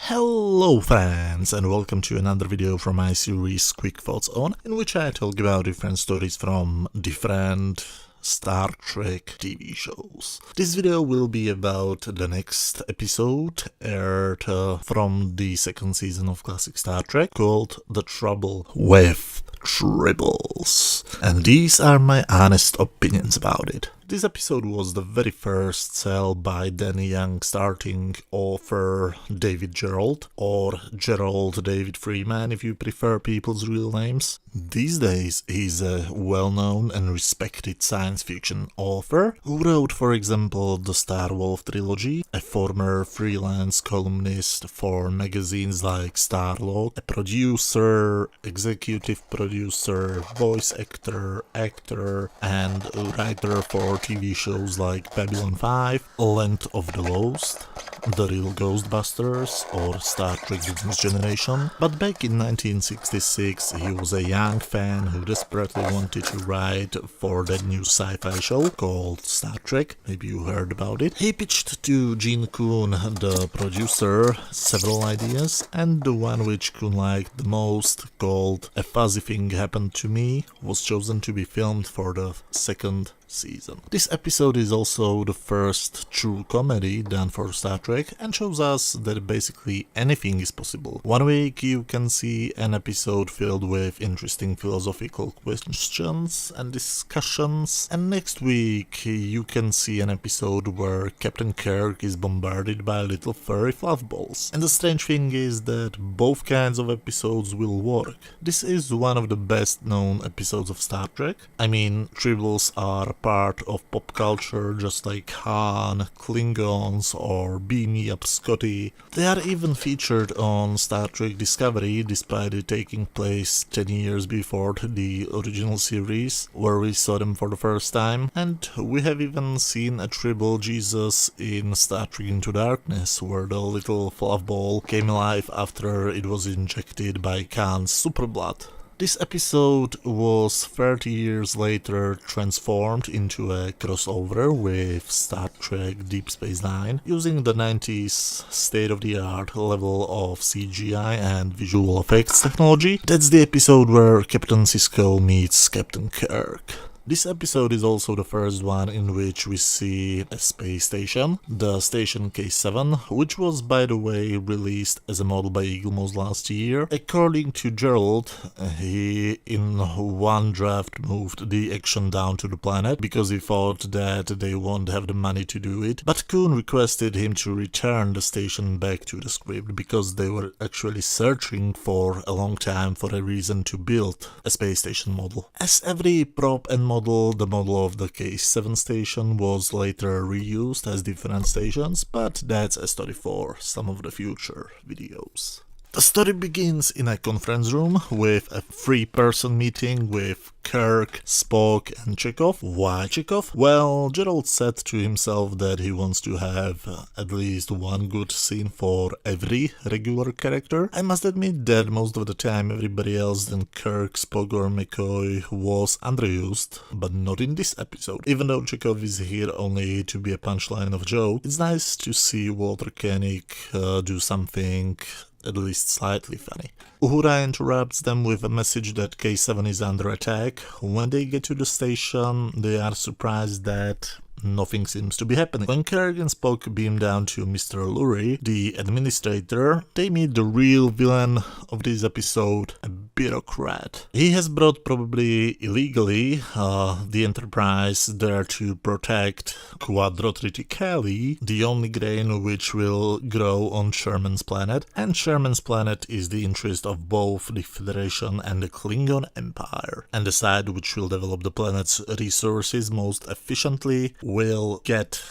Hello fans, and welcome to another video from my series Quick Thoughts On, in which I talk about different stories from different Star Trek TV shows. This video will be about the next episode aired from the second season of classic Star Trek, called The Trouble with Tribbles. And these are my honest opinions about it. This episode was the very first sell by then young starting author David Gerald, or Gerald David Freeman if you prefer people's real names. These days he's a well-known and respected science fiction author who wrote, for example, the Star Wolf trilogy, a former freelance columnist for magazines like Starlog, a producer, executive producer, voice actor, and writer for TV shows like Babylon 5, Land of the Lost, The Real Ghostbusters, or Star Trek The Next Generation. But back in 1966 he was a young fan who desperately wanted to write for that new sci-fi show called Star Trek. Maybe you heard about it. He pitched to Gene Coon, the producer, several ideas, and the one which Coon liked the most, called A Fuzzy Thing Happened to Me, was chosen to be filmed for the second season. This episode is also the first true comedy done for Star Trek and shows us that basically anything is possible. One week you can see an episode filled with interesting philosophical questions and discussions, and next week you can see an episode where Captain Kirk is bombarded by little furry fluff balls. And the strange thing is that both kinds of episodes will work. This is one of the best known episodes of Star Trek. I mean, Tribbles are part of pop culture just like Han, Klingons, or Beam Me Up Scotty. They are even featured on Star Trek Discovery, despite it taking place 10 years before the original series, where we saw them for the first time. And we have even seen a Tribble Jesus in Star Trek Into Darkness, where the little fluff ball came alive after it was injected by Khan's super blood. This episode was 30 years later transformed into a crossover with Star Trek Deep Space Nine, using the 90s state-of-the-art level of CGI and visual effects technology. That's the episode where Captain Sisko meets Captain Kirk. This episode is also the first one in which we see a space station, the station K7, which was, by the way, released as a model by Eaglemoss last year. According to Gerald, he in one draft moved the action down to the planet because he thought that they won't have the money to do it, but Coon requested him to return the station back to the script because they were actually searching for a long time for a reason to build a space station model. As every prop and model, the model of the K7 station was later reused as different stations, but that's a story for some of the future videos. The story begins in a conference room with a three-person meeting with Kirk, Spock, and Chekhov. Why Chekhov? Well, Gerald said to himself that he wants to have at least one good scene for every regular character. I must admit that most of the time everybody else than Kirk, Spock, or McCoy was underused, but not in this episode. Even though Chekhov is here only to be a punchline of a joke, it's nice to see Walter Koenig do something at least slightly funny. Uhura interrupts them with a message that K7 is under attack. When they get to the station, they are surprised that nothing seems to be happening. When Kirk and Spock beam down to Mr. Lurie, the administrator, they meet the real villain of this episode, a bureaucrat. He has brought, probably illegally, the Enterprise there to protect Quadro Triticale, the only grain which will grow on Sherman's planet. And Sherman's planet is the interest of both the Federation and the Klingon Empire. And the side which will develop the planet's resources most efficiently will get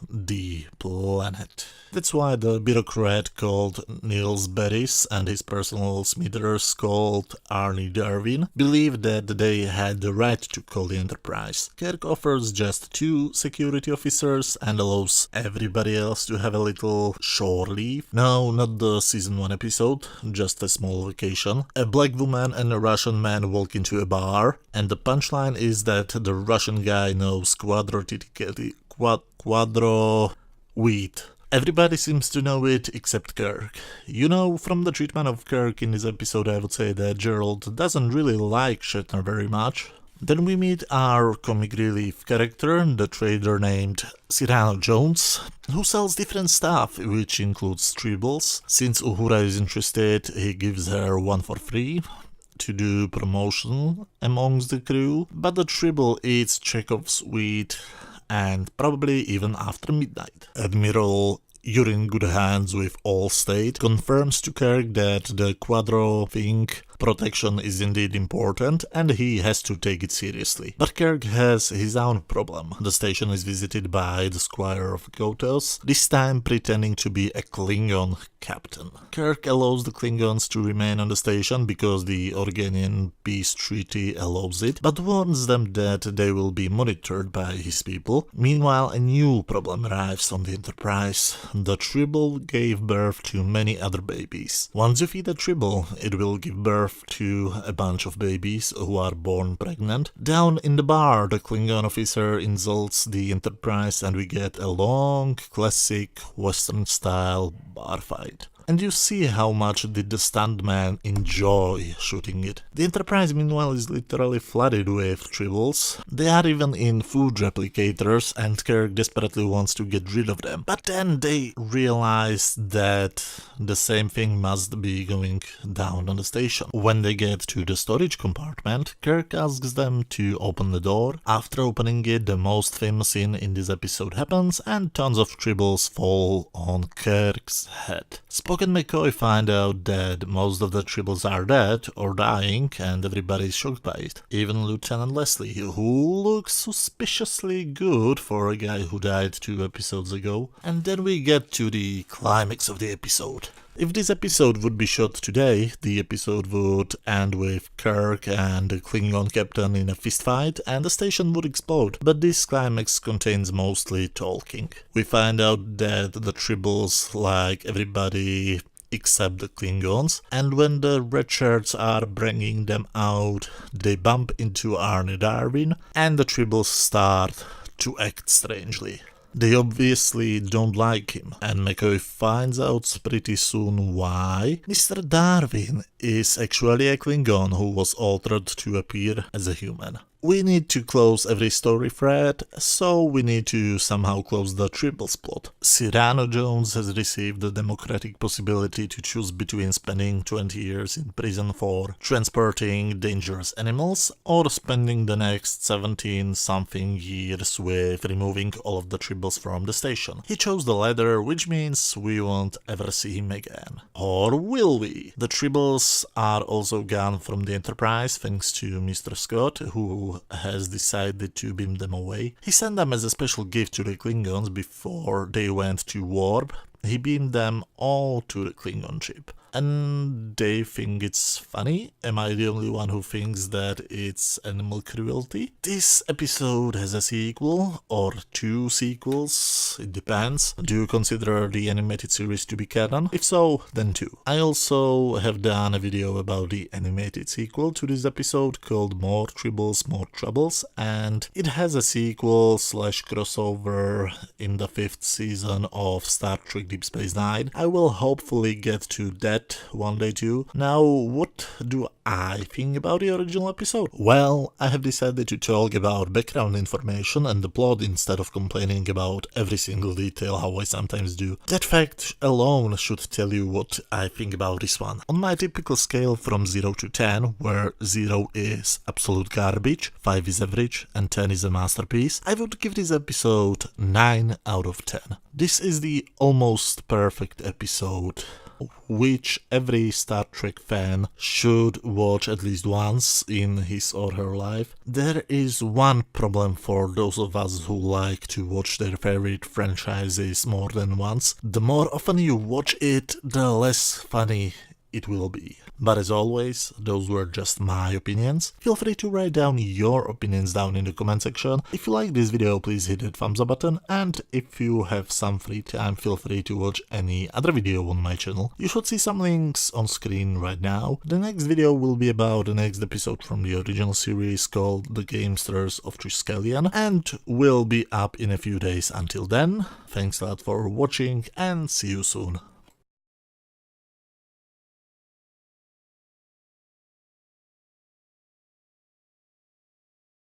the planet. That's why the bureaucrat called Niels Beris and his personal smithers called Arnie Darwin believed that they had the right to call the Enterprise. Kirk offers just 2 security officers and allows everybody else to have a little shore leave. No, not the season 1 episode, just a small vacation. A black woman and a Russian man walk into a bar, and the punchline is that the Russian guy knows Quadro wheat Everybody seems to know it except Kirk. You know, from the treatment of Kirk in this episode, I would say that Gerald doesn't really like Shatner very much. Then we meet our comic relief character, the trader named Cyrano Jones, who sells different stuff, which includes Tribbles. Since Uhura is interested, he gives her one for free to do promotion amongst the crew, but the Tribble eats Chekhov's wheat and probably even after midnight. Admiral, you're in good hands with Allstate, confirms to Kirk that the Quadro thing protection is indeed important and he has to take it seriously. But Kirk has his own problem. The station is visited by the Squire of Gotos, this time pretending to be a Klingon captain. Kirk allows the Klingons to remain on the station because the Organian peace treaty allows it, but warns them that they will be monitored by his people. Meanwhile, a new problem arrives on the Enterprise. The Tribble gave birth to many other babies. Once you feed a Tribble, it will give birth to a bunch of babies who are born pregnant. Down in the bar, the Klingon officer insults the Enterprise and we get a long, classic Western-style bar fight. And you see how much did the stuntman enjoy shooting it. The Enterprise meanwhile is literally flooded with Tribbles. They are even in food replicators and Kirk desperately wants to get rid of them. But then they realize that the same thing must be going down on the station. When they get to the storage compartment, Kirk asks them to open the door. After opening it, the most famous scene in this episode happens and tons of Tribbles fall on Kirk's head. Spock and McCoy find out that most of the Tribbles are dead or dying and everybody is shocked by it. Even Lieutenant Leslie, who looks suspiciously good for a guy who died 2 episodes ago. And then we get to the climax of the episode. If this episode would be shot today, the episode would end with Kirk and the Klingon captain in a fistfight and the station would explode, but this climax contains mostly talking. We find out that the Tribbles like everybody except the Klingons, and when the red shirts are bringing them out, they bump into Arne Darwin and the Tribbles start to act strangely. They obviously don't like him, and McCoy finds out pretty soon why. Mr. Darwin is actually a Klingon who was altered to appear as a human. We need to close every story thread, so we need to somehow close the Tribbles plot. Cyrano Jones has received the democratic possibility to choose between spending 20 years in prison for transporting dangerous animals or spending the next 17-something years with removing all of the Tribbles from the station. He chose the latter, which means we won't ever see him again. Or will we? The Tribbles are also gone from the Enterprise thanks to Mr. Scott, who has decided to beam them away. He sent them as a special gift to the Klingons before they went to warp. He beamed them all to the Klingon ship. And they think it's funny? Am I the only one who thinks that it's animal cruelty? This episode has a sequel, or 2 sequels, it depends. Do you consider the animated series to be canon? If so, then 2. I also have done a video about the animated sequel to this episode called More Tribbles, More Troubles, and it has a sequel / crossover in the 5th season of Star Trek Deep Space Nine. I will hopefully get to that one day too. Now, what do I think about the original episode? Well, I have decided to talk about background information and the plot instead of complaining about every single detail how I sometimes do. That fact alone should tell you what I think about this one. On my typical scale from 0 to 10, where 0 is absolute garbage, 5 is average, and 10 is a masterpiece, I would give this episode 9 out of 10. This is the almost perfect episode which every Star Trek fan should watch at least once in his or her life. There is one problem for those of us who like to watch their favorite franchises more than once. The more often you watch it, the less funny it will be. But as always, those were just my opinions. Feel free to write down your opinions down in the comment section. If you like this video, please hit that thumbs up button, and if you have some free time, feel free to watch any other video on my channel. You should see some links on screen right now. The next video will be about the next episode from the original series called The Gamesters of Triskelion, and will be up in a few days. Until then, thanks a lot for watching and see you soon.